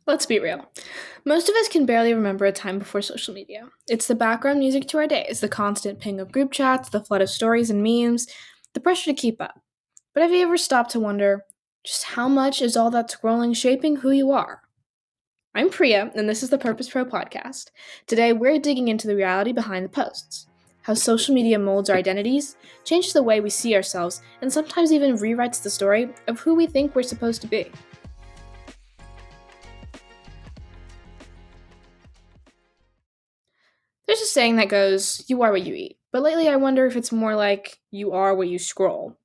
Let's be real. Most of us can barely remember a time before social media. It's the background music to our days, the constant ping of group chats, the flood of stories and memes, the pressure to keep up. But have you ever stopped to wonder just how much is all that scrolling shaping who you are? I'm Priya, and this is the Purpose Pro podcast. Today, we're digging into the reality behind the posts, how social media molds our identities, changes the way we see ourselves, and sometimes even rewrites the story of who we think we're supposed to be. There's a saying that goes, you are what you eat. But lately I wonder if it's more like you are what you scroll.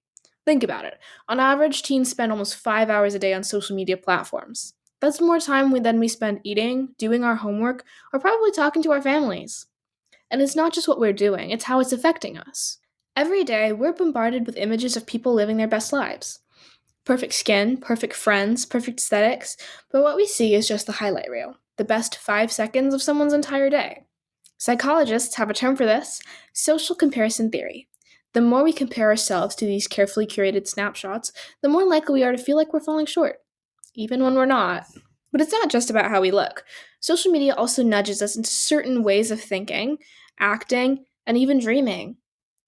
Think about it. On average, teens spend almost 5 hours a day on social media platforms. That's more time than we spend eating, doing our homework, or probably talking to our families. And it's not just what we're doing, it's how it's affecting us. Every day, we're bombarded with images of people living their best lives. Perfect skin, perfect friends, perfect aesthetics, but what we see is just the highlight reel, the best 5 seconds of someone's entire day. Psychologists have a term for this: social comparison theory. The more we compare ourselves to these carefully curated snapshots, the more likely we are to feel like we're falling short, even when we're not. But it's not just about how we look. Social media also nudges us into certain ways of thinking, acting, and even dreaming.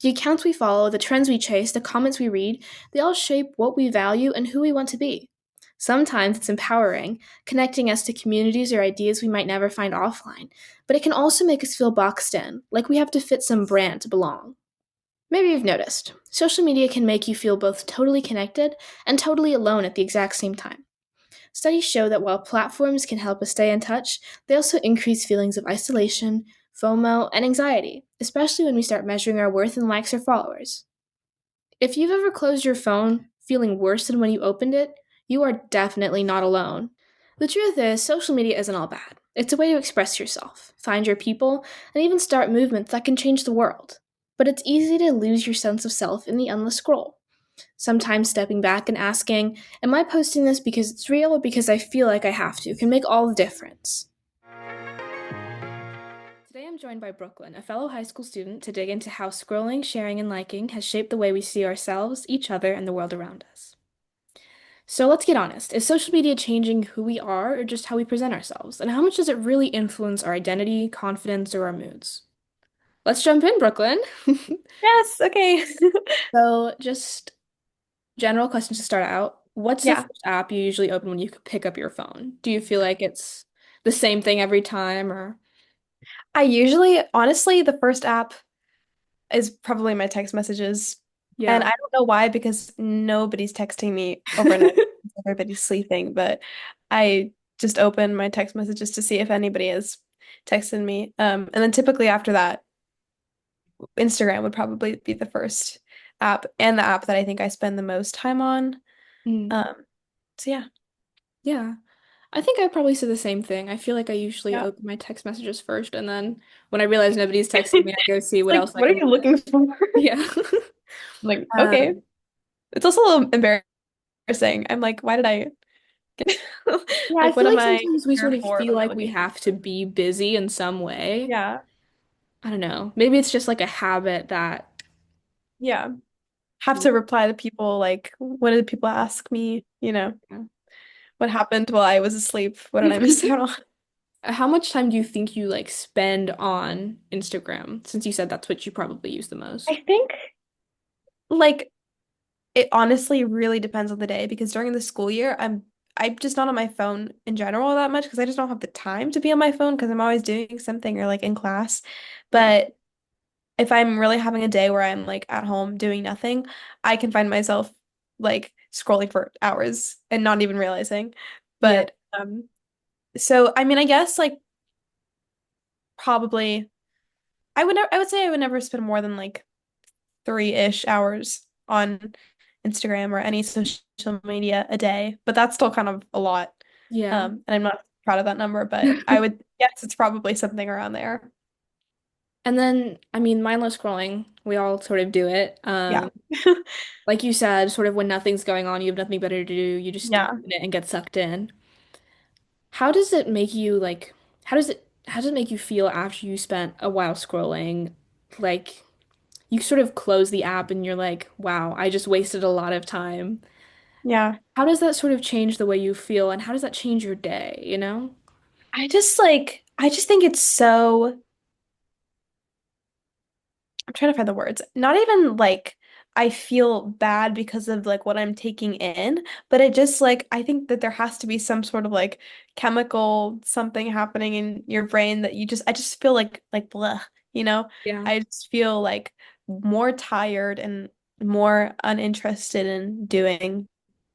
The accounts we follow, the trends we chase, the comments we read, they all shape what we value and who we want to be. Sometimes it's empowering, connecting us to communities or ideas we might never find offline, but it can also make us feel boxed in, like we have to fit some brand to belong. Maybe you've noticed, social media can make you feel both totally connected and totally alone at the exact same time. Studies show that while platforms can help us stay in touch, they also increase feelings of isolation, FOMO, and anxiety, especially when we start measuring our worth in likes or followers. If you've ever closed your phone feeling worse than when you opened it, you are definitely not alone. The truth is, social media isn't all bad. It's a way to express yourself, find your people, and even start movements that can change the world. But it's easy to lose your sense of self in the endless scroll. Sometimes stepping back and asking, am I posting this because it's real or because I feel like I have to, can make all the difference. Today I'm joined by Brooklyn, a fellow high school student, to dig into how scrolling, sharing, and liking has shaped the way we see ourselves, each other, and the world around us. So let's get honest. Is social media changing who we are or just how we present ourselves? And how much does it really influence our identity, confidence, or our moods? Let's jump in, Brooklyn. Yes, okay. So, just general questions to start out. What's the Yeah. first app you usually open when you pick up your phone? Do you feel like it's the same thing every time or? I usually, honestly, the first app is probably my text messages. And Yeah. I don't know why, because nobody's texting me overnight. Everybody's sleeping, but I just open my text messages to see if anybody has texted me. And then typically after that, Instagram would probably be the first app and the app that I think I spend the most time on. Mm, Um, so yeah. yeah. I think I probably say the same thing. I feel like I usually Yeah. open my text messages first, and then when I realize nobody's texting me, I go see It's what like, else I what are can you look at. looking for? Yeah. Like, okay. Um, It's also a little embarrassing. I'm like, why did I get yeah, I like what feel am like I sometimes we here sort of for? feel What am I like we looking have to for? be busy in some way. Yeah. I don't know. Maybe it's just like a habit that, Yeah. Have to reply to people like, what did people ask me? yeah. What happened while I was asleep? What did I miss out on? How much time do you think you like spend on Instagram, since you said that's what you probably use the most? I think like it honestly really depends on the day because during the school year, I'm just not on my phone in general that much because I just don't have the time to be on my phone because I'm always doing something or like in class. Yeah. But if I'm really having a day where I'm like at home doing nothing, I can find myself like scrolling for hours and not even realizing. Yeah. But so I mean, I guess like probably I would say I would never spend more than like 3-ish hours on Instagram or any social media a day, but that's still kind of a lot. Yeah. And I'm not proud of that number, but I would guess it's probably something around there. And then, I mean, mindless scrolling, we all sort of do it. Yeah. Like you said, sort of when nothing's going on, you have nothing better to do, you just Yeah. open it and get sucked in. How does it make you like, how does it make you feel after you spent a while scrolling? Like you sort of close the app and you're like, wow, I just wasted a lot of time. Yeah. How does that sort of change the way you feel and how does that change your day, you know? I just think it's so I'm trying to find the words. Not even like I feel bad because of like what I'm taking in, but it just like I think that there has to be some sort of like chemical something happening in your brain that I just feel like bleh, you know? Yeah. I just feel like more tired and more uninterested in doing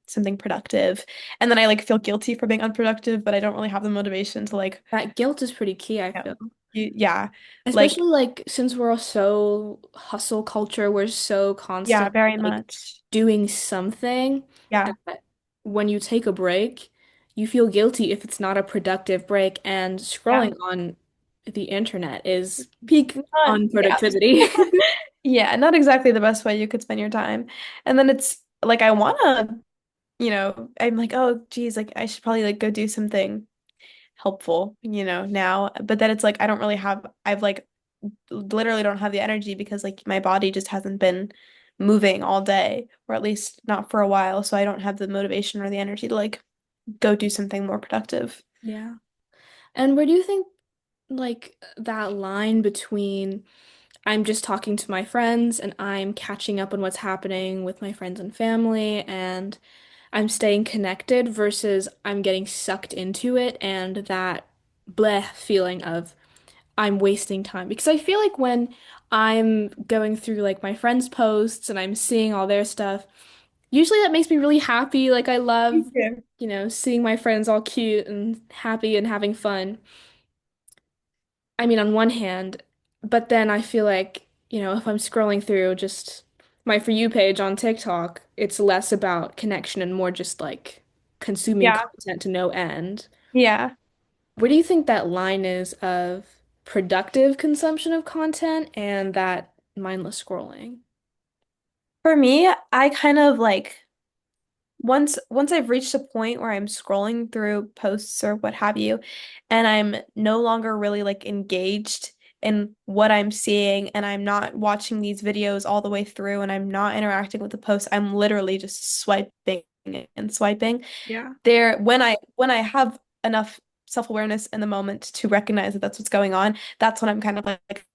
something productive. And then I like feel guilty for being unproductive, but I don't really have the motivation to like, That guilt is pretty key, I you know, feel. yeah, like Especially like since we're so hustle culture, we're so yeah, constant very like much. doing something Yeah. that when you take a break, you feel guilty if it's not a productive break, and Yeah. scrolling on the internet is peak Not, yeah. unproductivity. Yeah, not exactly the best way you could spend your time. And then it's like I wanna, I'm like, oh geez, like I should probably like go do something helpful, now. But then it's like I don't really have I've like literally don't have the energy because like my body just hasn't been moving all day, or at least not for a while. So I don't have the motivation or the energy to like go do something more productive. Yeah. And where do you think like that line between I'm just talking to my friends and I'm catching up on what's happening with my friends and family and I'm staying connected versus I'm getting sucked into it and that bleh feeling of I'm wasting time. Because I feel like when I'm going through like my friends' posts and I'm seeing all their stuff, usually that makes me really happy. Like I Me love, too. seeing my friends all cute and happy and having fun. I mean, on one hand, but then I feel like, if I'm scrolling through just my For You page on TikTok, it's less about connection and more just like consuming Yeah. content to no end. Yeah. Where do you think that line is of productive consumption of content and that mindless scrolling? For me, I kind of like once I've reached a point where I'm scrolling through posts or what have you, and I'm no longer really like engaged in what I'm seeing, and I'm not watching these videos all the way through, and I'm not interacting with the posts, I'm literally just swiping and swiping. Yeah. When I have enough self-awareness in the moment to recognize that that's what's going on, that's when I'm kind of like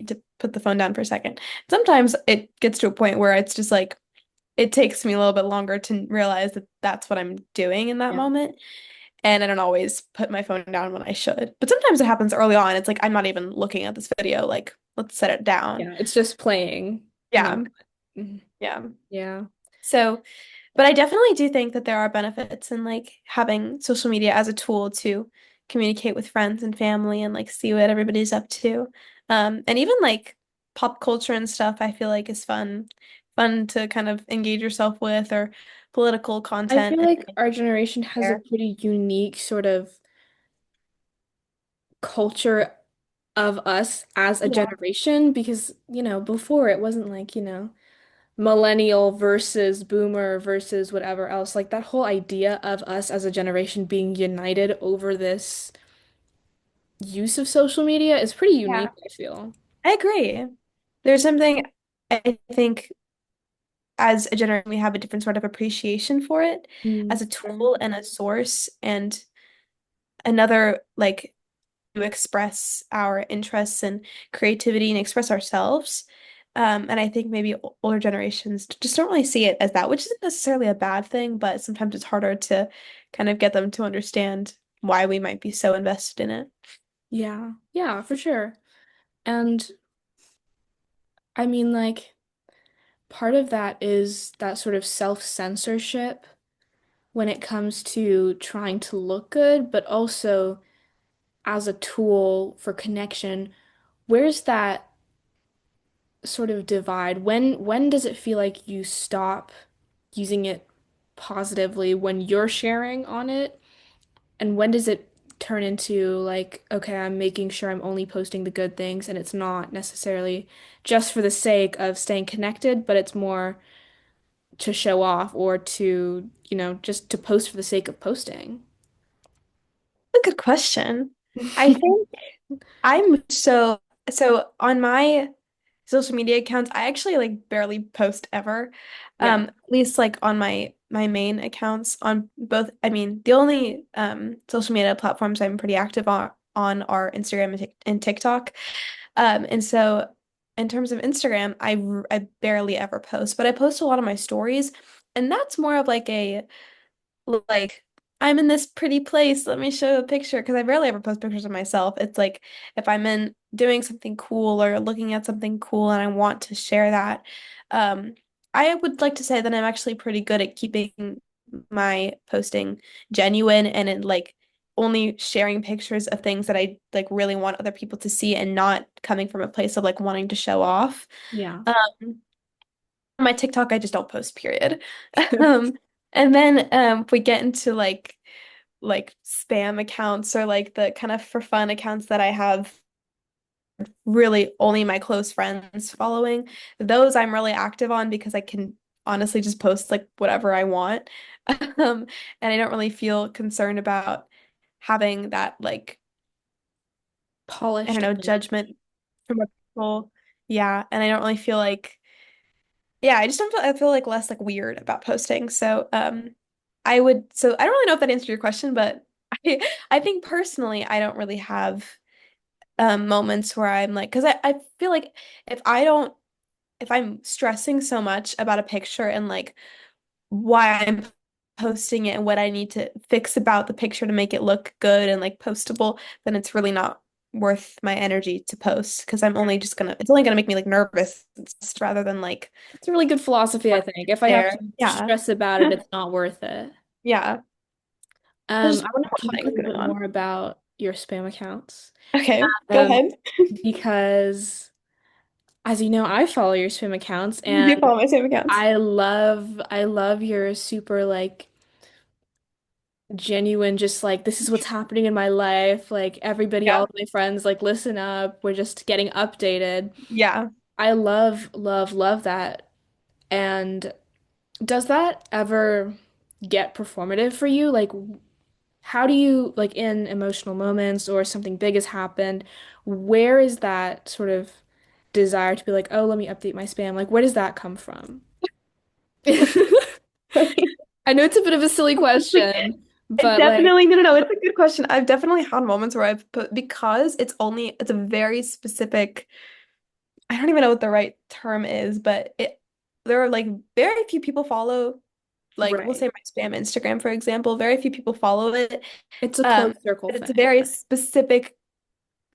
to put the phone down for a second. Sometimes it gets to a point where it's just like it takes me a little bit longer to realize that that's what I'm doing in that Yeah. moment. And I don't always put my phone down when I should. But sometimes it happens early on. It's like I'm not even looking at this video. Like, let's set it down. Yeah, it's just playing no matter Yeah. what. Mhm. Yeah. Yeah. So, but I definitely do think that there are benefits in like having social media as a tool to communicate with friends and family and like see what everybody's up to. And even like pop culture and stuff, I feel like is fun to kind of engage yourself with, or political I content feel and like our generation has a there. pretty unique sort of culture of us as a Yeah. generation because, before it wasn't like, millennial versus boomer versus whatever else. Like that whole idea of us as a generation being united over this use of social media is pretty Yeah. unique, I feel. I agree. There's something I think as a generation we have a different sort of appreciation for it Mm. as a tool and a source and another like to express our interests and creativity and express ourselves. And I think maybe older generations just don't really see it as that, which isn't necessarily a bad thing, but sometimes it's harder to kind of get them to understand why we might be so invested in it. Yeah, yeah, for sure. And I mean, like, part of that is that sort of self-censorship when it comes to trying to look good, but also as a tool for connection. Where's that sort of divide? When does it feel like you stop using it positively when you're sharing on it? And when does it turn into like, okay, I'm making sure I'm only posting the good things and it's not necessarily just for the sake of staying connected, but it's more to show off or to, just to post for the sake of posting? A good question. I think I'm so on my social media accounts, I actually like barely post ever. Yeah. At least like on my main accounts on both. I mean, the only social media platforms I'm pretty active on are Instagram and TikTok. And so in terms of Instagram, I barely ever post, but I post a lot of my stories, and that's more of like a like I'm in this pretty place. Let me show a picture because I rarely ever post pictures of myself. It's like if I'm in doing something cool or looking at something cool and I want to share that. Um, I would like to say that I'm actually pretty good at keeping my posting genuine and in like only sharing pictures of things that I like really want other people to see and not coming from a place of like wanting to show off. Yeah. Um, my TikTok, I just don't post, period. Um, and then if we get into like spam accounts or like the kind of for fun accounts that I have really only my close friends following, those I'm really active on because I can honestly just post like whatever I want. And I don't really feel concerned about having that like I don't Polished know image. judgment from other people. Yeah, and I don't really feel like yeah, I just don't feel I feel like less like weird about posting. So so I don't really know if that answered your question, but I think personally I don't really have moments where I'm like because I feel like if I don't if I'm stressing so much about a picture and like why I'm posting it and what I need to fix about the picture to make it look good and like postable, then it's really not worth my energy to post because I'm only just gonna it's only gonna make me like nervous rather than like It's a really good philosophy, I think. If I have there. to Yeah. stress about it, it's not worth it. Yeah. There's I just want to more talk a things little going bit on. more about your spam accounts. Okay, go Um, ahead. because as you know, I follow your spam accounts You do and follow my same accounts. I love your super like genuine, just like this is what's happening in my life. Like everybody, all Yeah. of my friends, like listen up. We're just getting updated. Yeah. I love, love, love that. And does that ever get performative for you? Like, how do you, like, in emotional moments or something big has happened, where is that sort of desire to be like, oh, let me update my spam? Like, where does that come from? I know it's a bit of a silly question, It but like, definitely, no, it's a good question. I've definitely had moments where I've put, because it's a very specific, I don't even know what the right term is, but there are like very few people follow, like we'll right. say my spam Instagram, for example, very few people follow it. It's a close circle But it's a thing. very specific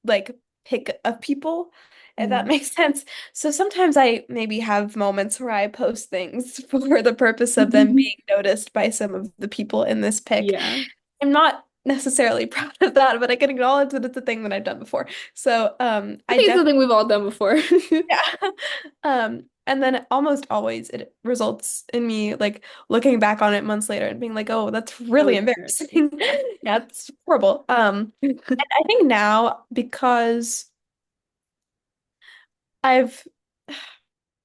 like pick of people, if that Mm. makes sense. So sometimes I maybe have moments where I post things for the purpose of them being noticed by some of the people in this pick. Yeah. I'm not necessarily proud of that, but I can acknowledge that it's a thing that I've done before. So I I think it's definitely something we've all done before. yeah. And then almost always it results in me like looking back on it months later and being like, oh, that's Oh, really it's embarrassing. Yeah, it's horrible. And I think now because I've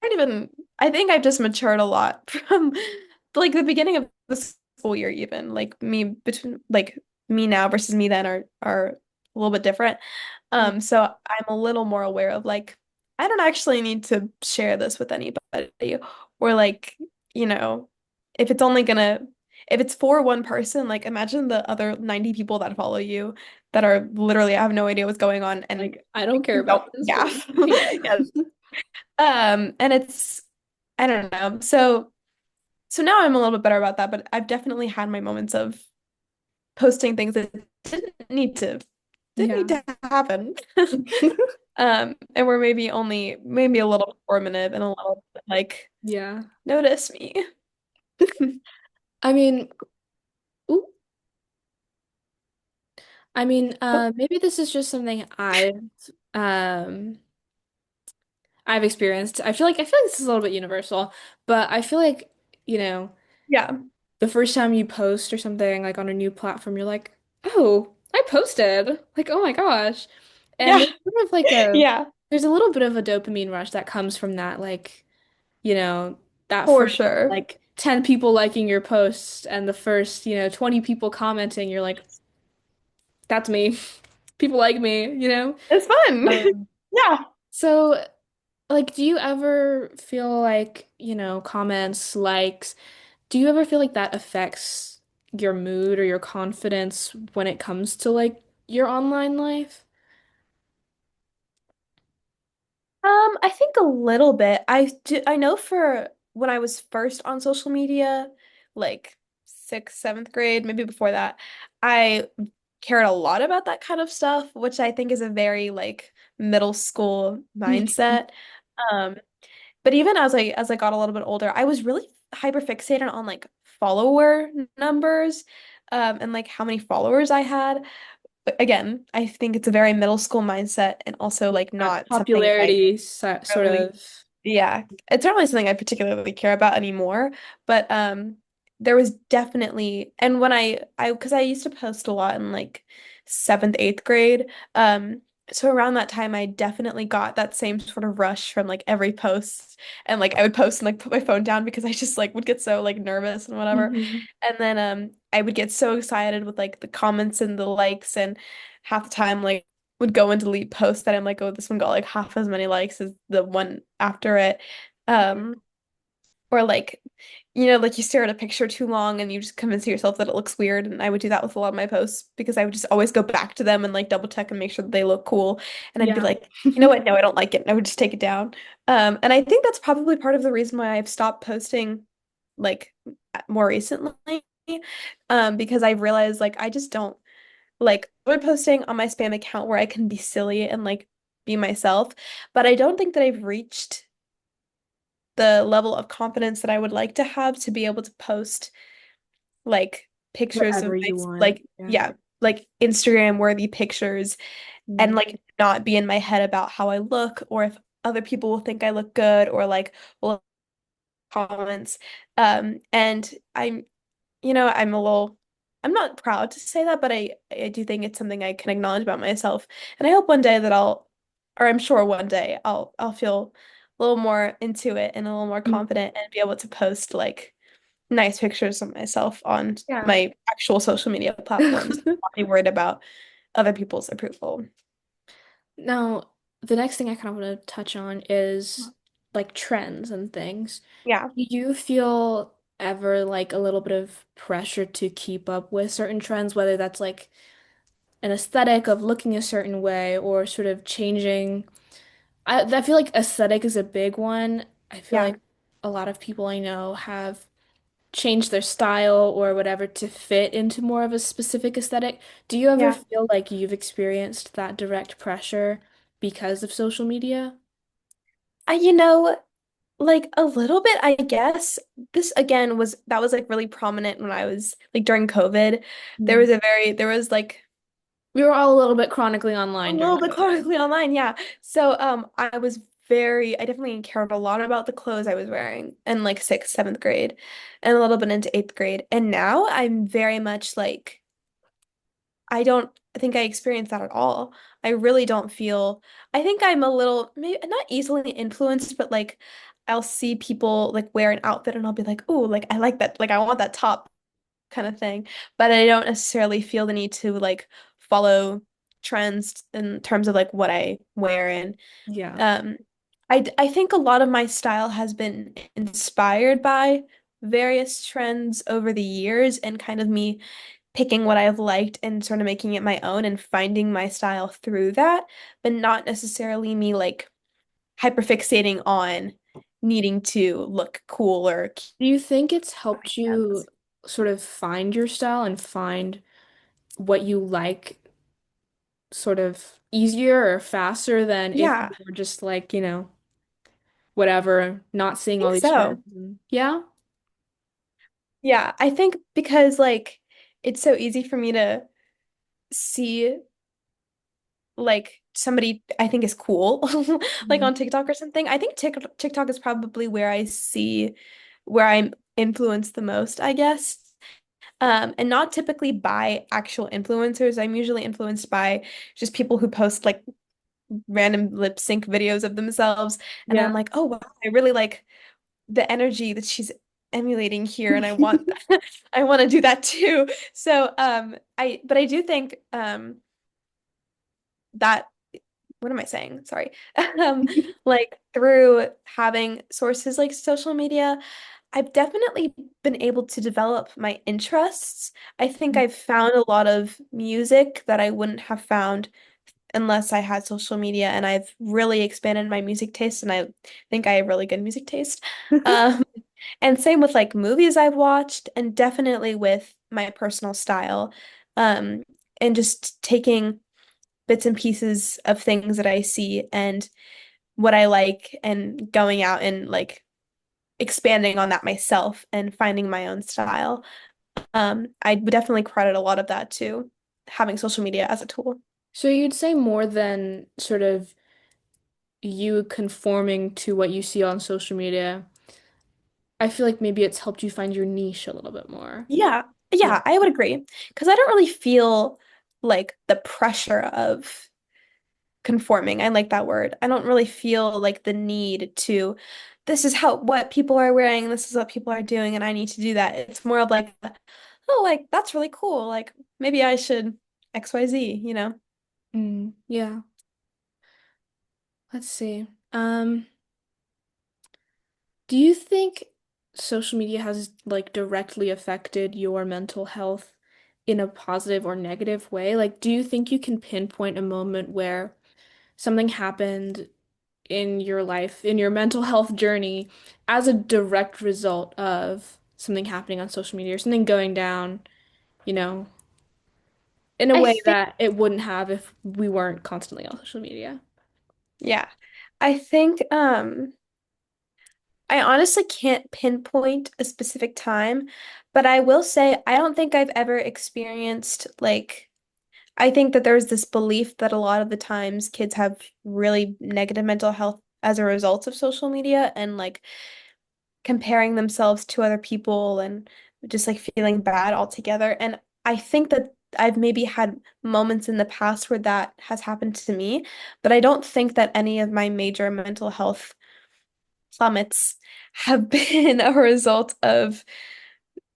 not even I think I've just matured a lot from like the beginning of the school year even. Like me between like me now versus me then are a little bit different. Yeah. So I'm a little more aware of like I don't actually need to share this with anybody or like, you know, if it's only gonna if it's for one person, like imagine the other 90 people that follow you that are literally I have no idea what's going on and Like, I don't care don't about this, but gaff. yeah. Yeah, and it's I don't know. So now I'm a little bit better about that, but I've definitely had my moments of posting things that didn't need Yeah. to happen. And were maybe a little performative and a little bit like Yeah. notice me. I mean, ooh, maybe this is just something um I've experienced. I feel like this is a little bit universal, but I feel like, you know, Yeah. the first time you post or something like on a new platform, you're like, oh, I posted. Like, oh my gosh. And Yeah. there's sort of like Yeah. there's a little bit of a dopamine rush that comes from that, like, you know, that For first sure. like 10 people liking your post and the first, 20 people commenting, you're like, that's me. People like me, you know? It's fun. Um, Yeah. so Like, do you ever feel like, comments, likes, do you ever feel like that affects your mood or your confidence when it comes to like your online life? I think a little bit. I know for when I was first on social media, like sixth, seventh grade, maybe before that, I cared a lot about that kind of stuff, which I think is a very like middle school mindset. Um, but even as I got a little bit older, I was really hyper fixated on like follower numbers, and like how many followers I had. But again, I think it's a very middle school mindset and also like not something I Popularity sort really, of. yeah, it's not really something I particularly care about anymore. But there was definitely, and when because I used to post a lot in like seventh, eighth grade. So around that time, I definitely got that same sort of rush from like every post, and like I would post and like put my phone down because I just like would get so like nervous and whatever. Mhm. And then I would get so excited with like the comments and the likes, and half the time like would go and delete posts that I'm like, oh, this one got like half as many likes as the one after it. Um, or like, like you stare at a picture too long and you just convince yourself that it looks weird. And I would do that with a lot of my posts because I would just always go back to them and like double check and make sure that they look cool. And I'd be Yeah. like, you know what? No, I don't like it. And I would just take it down. And I think that's probably part of the reason why I've stopped posting like more recently. Because I've realized like I just don't like I'm posting on my spam account where I can be silly and like be myself, but I don't think that I've reached the level of confidence that I would like to have to be able to post like pictures Whatever of you my want. like Yeah. yeah, like Instagram worthy pictures and Mm. like not be in my head about how I look or if other people will think I look good or like will comments. And I'm a little, I'm not proud to say that, but I do think it's something I can acknowledge about myself. And I hope one day that or I'm sure one day I'll feel a little more into it and a little more confident and be able to post like nice pictures of myself on Yeah. my actual social media platforms, not be worried about other people's approval. Now, the next thing I kind of want to touch on is like trends and things. Yeah, Do you feel ever like a little bit of pressure to keep up with certain trends, whether that's like an aesthetic of looking a certain way or sort of changing? I feel like aesthetic is a big one. I feel yeah, like a lot of people I know have changed their style or whatever to fit into more of a specific aesthetic. Do you ever yeah. feel like you've experienced that direct pressure because of social media? I, like a little bit, I guess. This again that was like really prominent when I was like during COVID. Mm. There was like We were all a little bit chronically a online during little bit COVID. chronically online, yeah. So I definitely cared a lot about the clothes I was wearing in like sixth, seventh grade and a little bit into eighth grade. And now I'm very much like I don't think I experience that at all. I really don't feel, I think I'm a little, maybe not easily influenced, but like I'll see people like wear an outfit and I'll be like, oh, like I like that, like I want that top kind of thing. But I don't necessarily feel the need to like follow trends in terms of like what I wear. And Yeah. um, I think a lot of my style has been inspired by various trends over the years and kind of me picking what I've liked and sort of making it my own and finding my style through that, but not necessarily me like hyperfixating on needing to look cool or keep Do you think it's helped my you hands. sort of find your style and find what you like sort of easier or faster than if you Yeah, were just like, whatever, not I seeing all think these trends? so. Yeah? Yeah, I think because like it's so easy for me to see like somebody I think is cool like Mhm. on TikTok or something. I think TikTok is probably where I see where I'm influenced the most, I guess. And not typically by actual influencers. I'm usually influenced by just people who post like random lip sync videos of themselves. And I'm Yeah. like, oh wow, I really like the energy that she's emulating here and I want I want to do that too. So but I do think that what am I saying? Sorry. Like through having sources like social media, I've definitely been able to develop my interests. I think I've found a lot of music that I wouldn't have found unless I had social media, and I've really expanded my music taste, and I think I have really good music taste. Um, and same with like movies I've watched, and definitely with my personal style. Um, and just taking bits and pieces of things that I see and what I like and going out and like expanding on that myself and finding my own style. I would definitely credit a lot of that to having social media as a tool. So you'd say more than sort of you conforming to what you see on social media. I feel like maybe it's helped you find your niche a little bit more. Yeah, Yeah. yeah, I would agree. Because I don't really feel like the pressure of conforming. I like that word. I don't really feel like the need to, this is how what people are wearing, this is what people are doing, and I need to do that. It's more of like, oh, like that's really cool. Like maybe I should XYZ, you know? Yeah. Let's see. Do you think social media has like directly affected your mental health in a positive or negative way? Like, do you think you can pinpoint a moment where something happened in your life, in your mental health journey, as a direct result of something happening on social media or something going down, you know, in a I way think, that it wouldn't have if we weren't constantly on social media? yeah. I think I honestly can't pinpoint a specific time, but I will say I don't think I've ever experienced like I think that there's this belief that a lot of the times kids have really negative mental health as a result of social media and like comparing themselves to other people and just like feeling bad altogether. And I think that I've maybe had moments in the past where that has happened to me, but I don't think that any of my major mental health plummets have been a result of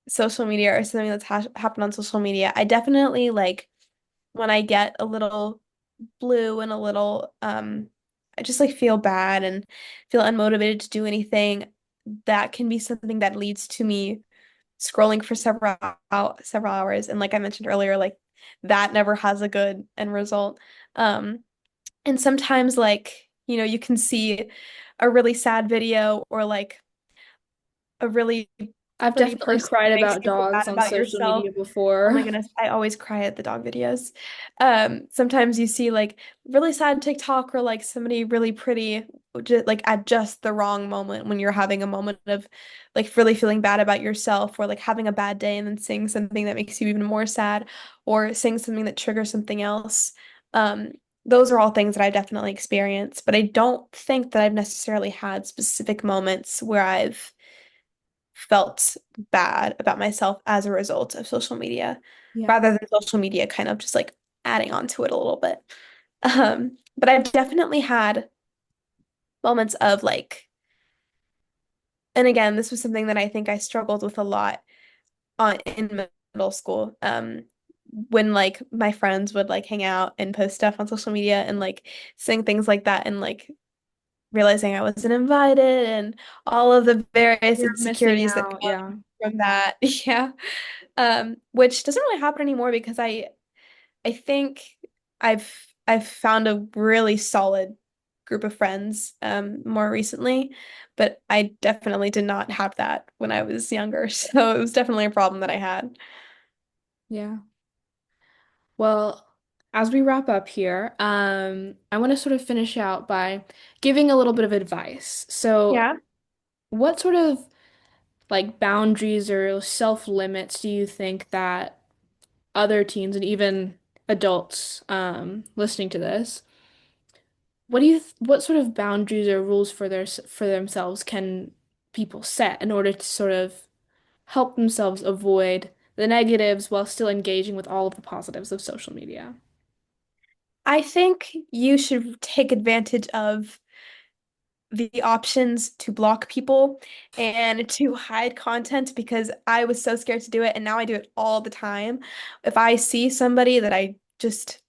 social media or something that's ha happened on social media. I definitely like when I get a little blue and a little I just like feel bad and feel unmotivated to do anything, that can be something that leads to me scrolling for several hours. And like I mentioned earlier, like that never has a good end result. Um and sometimes like, you know, you can see a really sad video or like a really I've pretty definitely person cried who makes about you feel dogs bad on about social yourself. media Oh my before. goodness, I always cry at the dog videos. Sometimes you see like really sad TikTok or like somebody really pretty, just, like at just the wrong moment when you're having a moment of like really feeling bad about yourself or like having a bad day and then saying something that makes you even more sad or saying something that triggers something else. Um, those are all things that I definitely experienced, but I don't think that I've necessarily had specific moments where I've felt bad about myself as a result of social media, Yeah. rather than social media kind of just like adding on to it a little bit. But I've definitely had moments of like, and again, this was something that I think I struggled with a lot in middle school. When like my friends would like hang out and post stuff on social media and like saying things like that and like realizing I wasn't invited and all of the various You're missing insecurities that out, come yeah. from that. Yeah. Which doesn't really happen anymore because I think I've I've found a really solid group of friends more recently, but I definitely did not have that when I was younger. So it was definitely a problem that I had. Yeah. Well, as we wrap up here, I want to sort of finish out by giving a little bit of advice. So, Yeah. what sort of like boundaries or self-limits do you think that other teens and even adults listening to this, what sort of boundaries or rules for for themselves can people set in order to sort of help themselves avoid the negatives while still engaging with all of the positives of social media? I think you should take advantage of the options to block people and to hide content because I was so scared to do it and now I do it all the time. If I see somebody that I just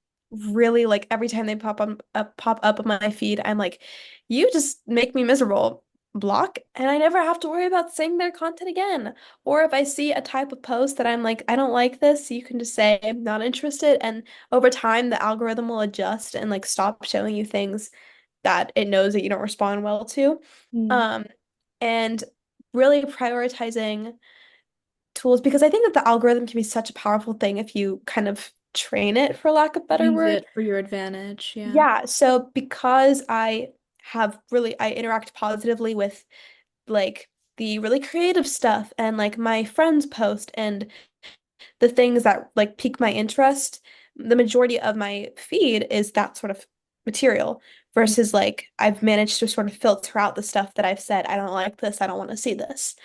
really like every time they pop up on my feed, I'm like, you just make me miserable. Block, and I never have to worry about seeing their content again. Or if I see a type of post that I'm like, I don't like this, you can just say I'm not interested, and over time the algorithm will adjust and like stop showing you things that it knows that you don't respond well to. Mm. Um, and really prioritizing tools because I think that the algorithm can be such a powerful thing if you kind of train it, for lack of a better Use word. it for your advantage. Yeah. Yeah, so because I interact positively with like the really creative stuff and like my friends post and the things that like pique my interest, the majority of my feed is that sort of material Mm. versus like I've managed to sort of filter out the stuff that I've said, I don't like this, I don't want to see this.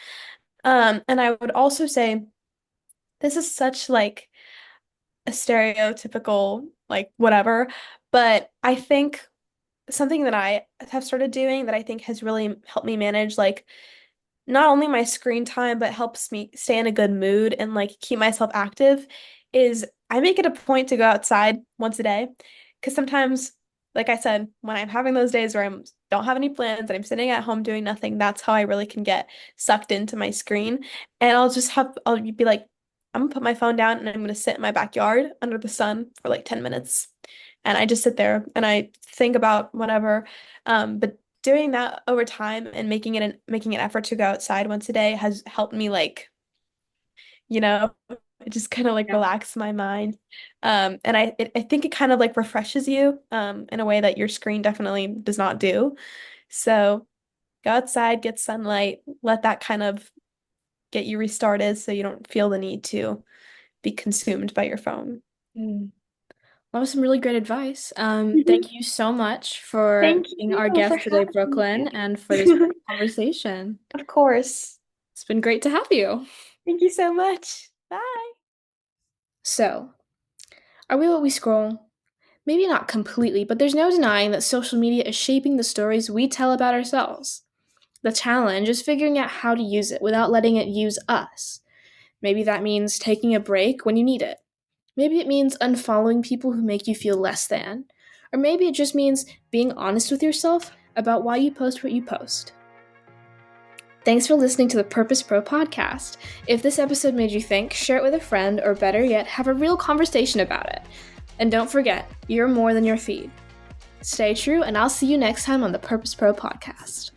And I would also say this is such like a stereotypical like whatever, but I think something that I have started doing that I think has really helped me manage like not only my screen time, but helps me stay in a good mood and like keep myself active is I make it a point to go outside once a day. Because sometimes, like I said, when I'm having those days where I don't have any plans and I'm sitting at home doing nothing, that's how I really can get sucked into my screen. And I'll be like, I'm gonna put my phone down and I'm gonna sit in my backyard under the sun for like 10 minutes. And I just sit there and I think about whatever. But doing that over time and making an effort to go outside once a day has helped me like, you know, just kind of like Yeah. relax my mind. And I think it kind of like refreshes you in a way that your screen definitely does not do. So go outside, get sunlight, let that kind of get you restarted so you don't feel the need to be consumed by your phone. Mm. That was some really great advice. Mhm. Thank you so much for Thank being our you for guest today, having Brooklyn, me. and for this great conversation. Of course. It's been great to have you. Thank you so much. Bye. So, are we what we scroll? Maybe not completely, but there's no denying that social media is shaping the stories we tell about ourselves. The challenge is figuring out how to use it without letting it use us. Maybe that means taking a break when you need it. Maybe it means unfollowing people who make you feel less than. Or maybe it just means being honest with yourself about why you post what you post. Thanks for listening to the Purpose Pro podcast. If this episode made you think, share it with a friend, or better yet, have a real conversation about it. And don't forget, you're more than your feed. Stay true, and I'll see you next time on the Purpose Pro podcast.